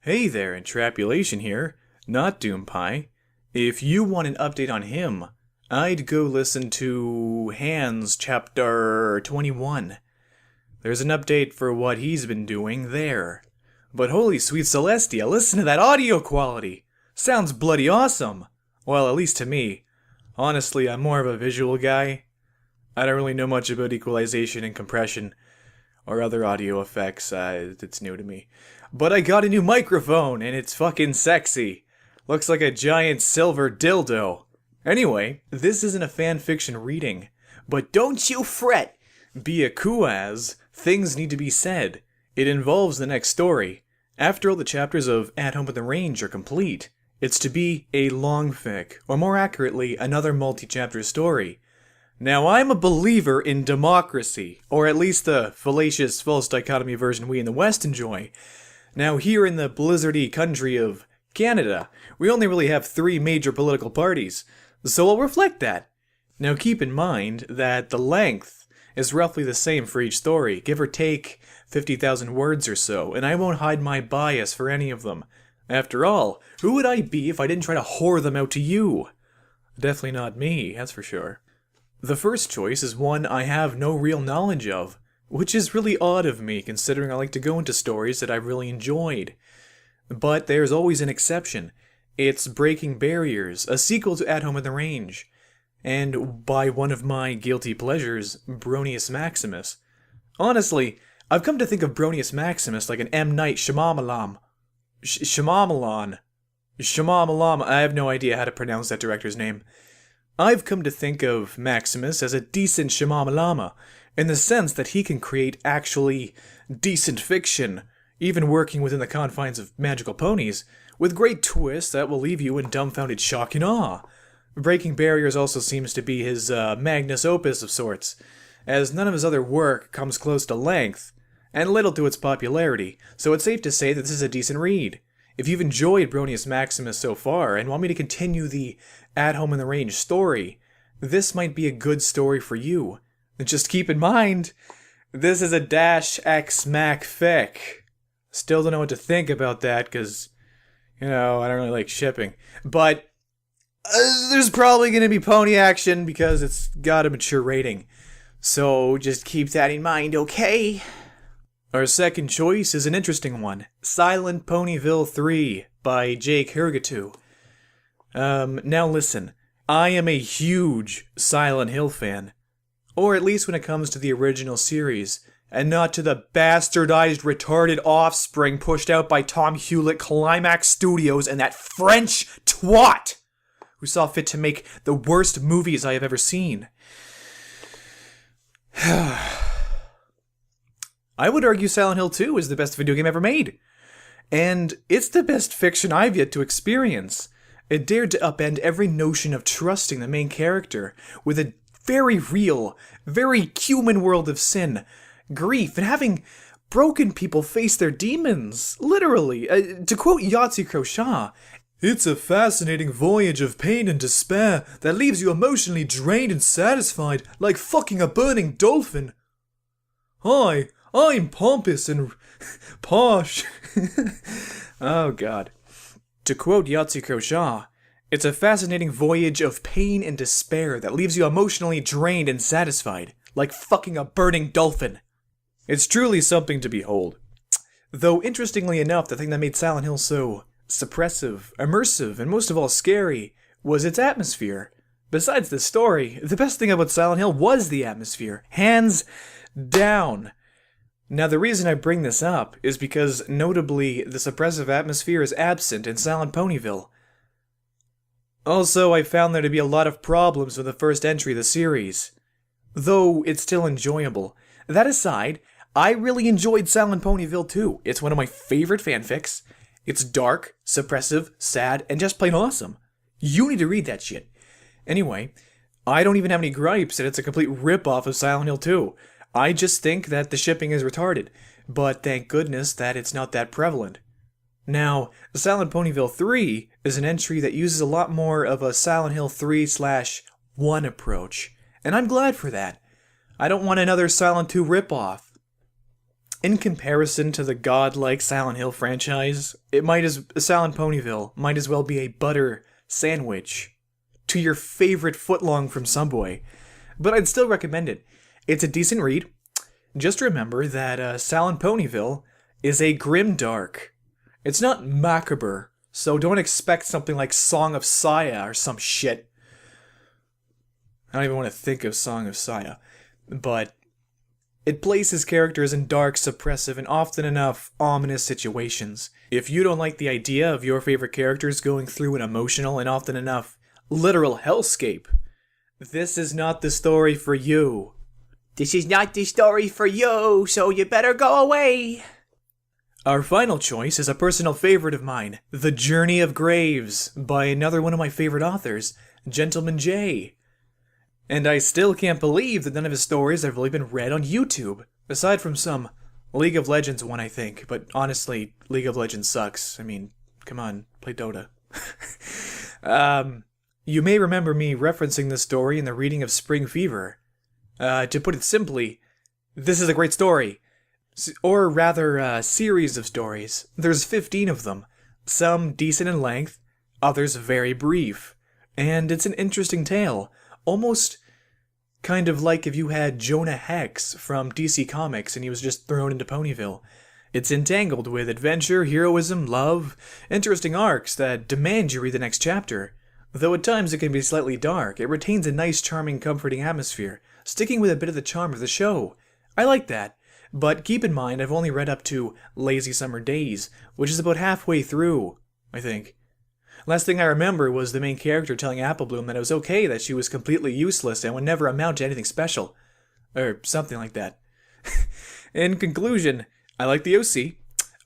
Hey there, Intrapulation here, not Doompie. If you want an update on him, I'd go listen to Hands Chapter 21. There's an update for what he's been doing there. But holy sweet Celestia, listen to that audio quality! Sounds bloody awesome! Well, at least to me. Honestly, I'm more of a visual guy. I don't really know much about equalization and compression, or other audio effects, it's new to me. But I got a new microphone, and it's fucking sexy. Looks like a giant silver dildo. Anyway, this isn't a fanfiction reading. But don't you fret! Be a Kuaz, things need to be said. It involves the next story. After all the chapters of At Home with the Range are complete, it's to be a long fic, or more accurately, another multi-chapter story. Now, I'm a believer in democracy, or at least the fallacious false dichotomy version we in the West enjoy. Now, here in the blizzardy country of Canada, we only really have 3 major political parties, so I'll reflect that. Now, keep in mind that the length is roughly the same for each story, give or take 50,000 words or so, and I won't hide my bias for any of them. After all, who would I be if I didn't try to whore them out to you? Definitely not me, that's for sure. The first choice is one I have no real knowledge of, which is really odd of me considering I like to go into stories that I've really enjoyed. But there's always an exception. It's Breaking Barriers, a sequel to At Home in the Range, and by one of my guilty pleasures, Bronius Maximus. Honestly, I've come to think of Bronius Maximus like an M. Night Shyamalan. Shyamalan, I have no idea how to pronounce that director's name. I've come to think of Maximus as a decent Shyamalama, in the sense that he can create actually decent fiction, even working within the confines of magical ponies, with great twists that will leave you in dumbfounded shock and awe. Breaking Barriers also seems to be his magnus opus of sorts, as none of his other work comes close to length, and little to its popularity, so it's safe to say that this is a decent read. If you've enjoyed Bronius Maximus so far, and want me to continue the At Home in the Range story, this might be a good story for you. Just keep in mind, this is a -X Mac fic. Still don't know what to think about that, because, I don't really like shipping. But there's probably going to be pony action, because it's got a mature rating. So just keep that in mind, okay? Our second choice is an interesting one, Silent Ponyville 3 by Jake Hergatu. Now listen, I am a huge Silent Hill fan, or at least when it comes to the original series, and not to the bastardized retarded offspring pushed out by Tom Hewlett Climax Studios and that French twat who saw fit to make the worst movies I have ever seen. I would argue Silent Hill 2 is the best video game ever made. And it's the best fiction I've yet to experience. It dared to upend every notion of trusting the main character with a very real, very human world of sin, grief, and having broken people face their demons. Literally. To quote Yatsuko Shah, "It's a fascinating voyage of pain and despair that leaves you emotionally drained and satisfied like fucking a burning dolphin. Hi, I'm pompous and posh." Oh god. To quote Yatsuko Shah, "It's a fascinating voyage of pain and despair that leaves you emotionally drained and satisfied, like fucking a burning dolphin." It's truly something to behold. Though interestingly enough, the thing that made Silent Hill so suppressive, immersive, and most of all scary was its atmosphere. Besides the story, the best thing about Silent Hill was the atmosphere. Hands down. Now, the reason I bring this up is because, notably, the suppressive atmosphere is absent in Silent Ponyville. Also, I found there to be a lot of problems with the first entry of the series, though it's still enjoyable. That aside, I really enjoyed Silent Ponyville 2. It's one of my favorite fanfics. It's dark, suppressive, sad, and just plain awesome. You need to read that shit. Anyway, I don't even have any gripes, and it's a complete rip-off of Silent Hill 2. I just think that the shipping is retarded, but thank goodness that it's not that prevalent. Now, Silent Ponyville 3 is an entry that uses a lot more of a Silent Hill 3/1 approach, and I'm glad for that. I don't want another Silent 2 ripoff. in comparison to the godlike Silent Hill franchise, Silent Ponyville might as well be a butter sandwich to your favorite footlong from Subway. But I'd still recommend it. It's a decent read. Just remember that Silent Ponyville is a grimdark. It's not macabre, so don't expect something like Song of Saya or some shit. I don't even want to think of Song of Saya. But it places characters in dark, suppressive, and often enough ominous situations. If you don't like the idea of your favorite characters going through an emotional and often enough literal hellscape, this is not the story for you. This is not the story for you, so you better go away. Our final choice is a personal favorite of mine, The Journey of Graves, by another one of my favorite authors, Gentleman Jay. And I still can't believe that none of his stories have really been read on YouTube, aside from some League of Legends one, I think. But honestly, League of Legends sucks. I mean, come on, play Dota. You may remember me referencing this story in the reading of Spring Fever. To put it simply, this is a great story. Or rather, series of stories. There's 15 of them. Some decent in length, others very brief. And it's an interesting tale. Almost kind of like if you had Jonah Hex from DC Comics and he was just thrown into Ponyville. It's entangled with adventure, heroism, love, interesting arcs that demand you read the next chapter. Though at times it can be slightly dark, it retains a nice, charming, comforting atmosphere, sticking with a bit of the charm of the show. I like that. But keep in mind, I've only read up to Lazy Summer Days, which is about halfway through, I think. Last thing I remember was the main character telling Applebloom that it was okay that she was completely useless and would never amount to anything special. Or something like that. In conclusion, I like the OC,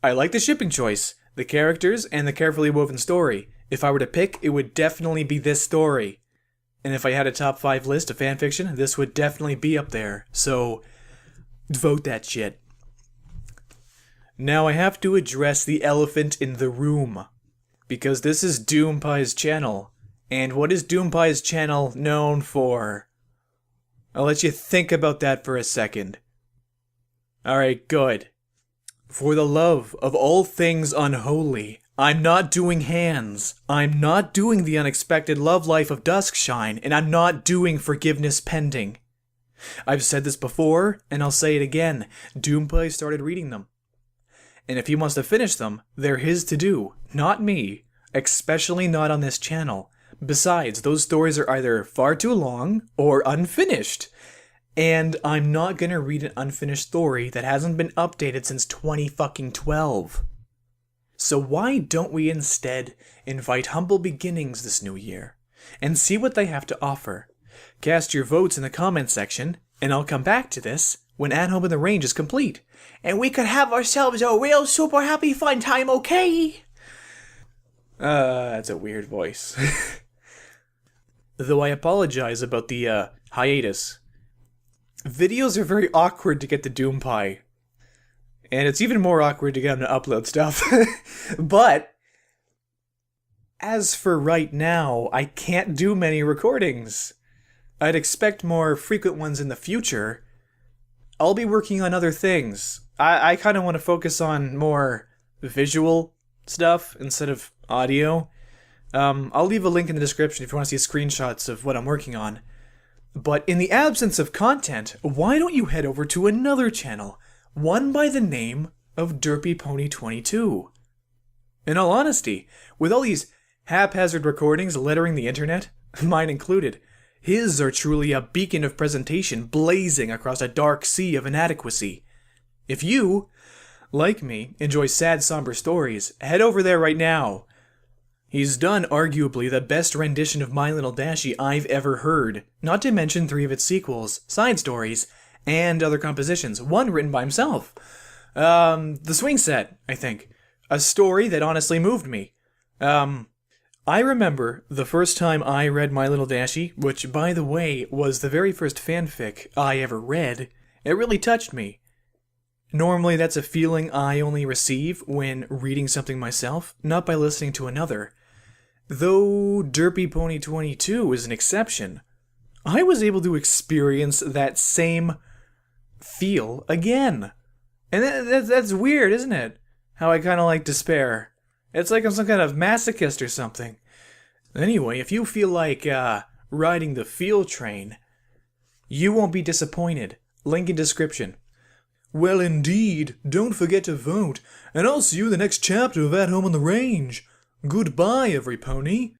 I like the shipping choice, the characters, and the carefully woven story. If I were to pick, it would definitely be this story. And if I had a top 5 list of fanfiction, this would definitely be up there. So, vote that shit. Now I have to address the elephant in the room. Because this is Doompie's channel. And what is Doompie's channel known for? I'll let you think about that for a second. Alright, good. For the love of all things unholy, I'm not doing Hands. I'm not doing The Unexpected Love Life of Duskshine, and I'm not doing Forgiveness Pending. I've said this before, and I'll say it again. Doompie started reading them. And if he wants to finish them, they're his to do, not me, especially not on this channel. Besides, those stories are either far too long or unfinished. And I'm not gonna read an unfinished story that hasn't been updated since 2012. So why don't we instead invite Humble Beginnings this new year and see what they have to offer? Cast your votes in the comments section, and I'll come back to this when At Home in the Range is complete. And we could have ourselves a real super happy fun time, okay? That's a weird voice. Though I apologize about the hiatus. Videos are very awkward to get to Doompie. And it's even more awkward to get him to upload stuff. But as for right now, I can't do many recordings. I'd expect more frequent ones in the future. I'll be working on other things. I kind of want to focus on more visual stuff instead of audio. I'll leave a link in the description if you want to see screenshots of what I'm working on. But in the absence of content, why don't you head over to another channel, one by the name of Derpy Pony 22? In all honesty, with all these haphazard recordings littering the internet, mine included, his are truly a beacon of presentation blazing across a dark sea of inadequacy. If you, like me, enjoy sad, somber stories, head over there right now. He's done arguably the best rendition of My Little Dashie I've ever heard, not to mention 3 of its sequels, side stories, and other compositions, one written by himself. The Swing Set, I think. A story that honestly moved me. I remember the first time I read My Little Dashie, which, by the way, was the very first fanfic I ever read. It really touched me. Normally that's a feeling I only receive when reading something myself, not by listening to another. Though Derpy Pony 22 is an exception, I was able to experience that same feel again. And that's weird, isn't it? How I kind of like despair. It's like I'm some kind of masochist or something. Anyway, if you feel like riding the field train, you won't be disappointed. Link in description. Well, indeed. Don't forget to vote, and I'll see you in the next chapter of At Home on the Range. Goodbye, every pony.